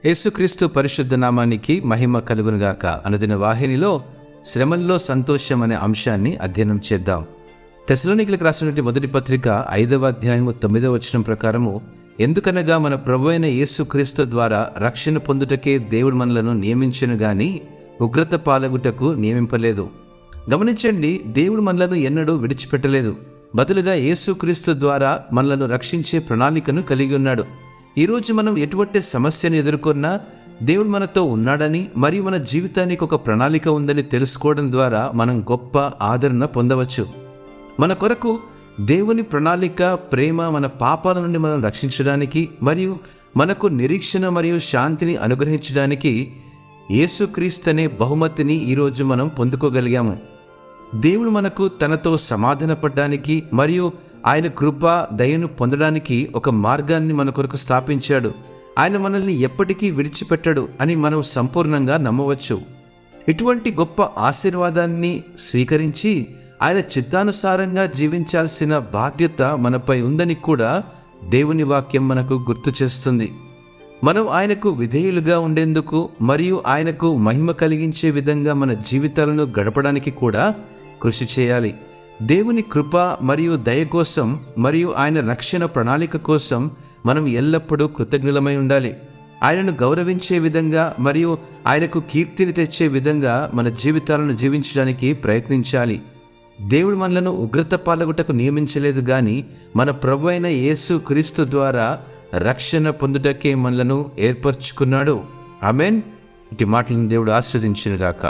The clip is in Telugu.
యేసుక్రీస్తు పరిశుద్ధ నామానికి మహిమ కలుగునుగాక. అనుదిన వాహినిలో శ్రమల్లో సంతోషం అనే అంశాన్ని అధ్యయనం చేద్దాం. తెస్సలోనికీయులకు రాసినటువంటి మొదటి పత్రిక 5వ అధ్యాయము 9వ వచనం ప్రకారము, ఎందుకనగా మన ప్రభువైన యేసుక్రీస్తు ద్వారా రక్షణ పొందుటకే దేవుడు మనలను నియమించెను గాని ఉగ్రత పాలగుటకు నియమింపలేదు. గమనించండి, దేవుడు మనలను ఎన్నడూ విడిచిపెట్టలేదు. బదులుగా యేసుక్రీస్తు ద్వారా మనలను రక్షించే ప్రణాళికను కలిగి ఉన్నాడు. ఈరోజు మనం ఎటువంటి సమస్యను ఎదుర్కొన్నా దేవుడు మనతో ఉన్నాడని మరియు మన జీవితానికి ఒక ప్రణాళిక ఉందని తెలుసుకోవడం ద్వారా మనం గొప్ప ఆదరణ పొందవచ్చు. మన కొరకు దేవుని ప్రణాళిక, ప్రేమ మన పాపాల నుండి మనం రక్షించడానికి మరియు మనకు నిరీక్షణ మరియు శాంతిని అనుగ్రహించడానికి యేసుక్రీస్తు అనే బహుమతిని ఈరోజు మనం పొందుకోగలిగాము. దేవుడు మనకు తనతో సమాధానపడడానికి మరియు ఆయన కృప, దయను పొందడానికి ఒక మార్గాన్ని మన కొరకు స్థాపించాడు. ఆయన మనల్ని ఎప్పటికీ విడిచిపెట్టడు అని మనం సంపూర్ణంగా నమ్మవచ్చు. ఇటువంటి గొప్ప ఆశీర్వాదాన్ని స్వీకరించి ఆయన చిత్తానుసారంగా జీవించాల్సిన బాధ్యత మనపై ఉందని కూడా దేవుని వాక్యం మనకు గుర్తు చేస్తుంది. మనం ఆయనకు విధేయులుగా ఉండేందుకు మరియు ఆయనకు మహిమ కలిగించే విధంగా మన జీవితాలను గడపడానికి కూడా కృషి చేయాలి. దేవుని కృప మరియు దయ కోసం మరియు ఆయన రక్షణ ప్రణాళిక కోసం మనం ఎల్లప్పుడూ కృతజ్ఞులమై ఉండాలి. ఆయనను గౌరవించే విధంగా మరియు ఆయనకు కీర్తిని తెచ్చే విధంగా మన జీవితాలను జీవించడానికి ప్రయత్నించాలి. దేవుడు మనలను ఉగ్రత పాలగుటకు నియమించలేదు గాని మన ప్రభు అయిన యేసు క్రీస్తు ద్వారా రక్షణ పొందుటకే మనలను ఏర్పరచుకున్నాడు. ఆమేన్. ఇటు మాటలను దేవుడు ఆశీర్వదించును గాక.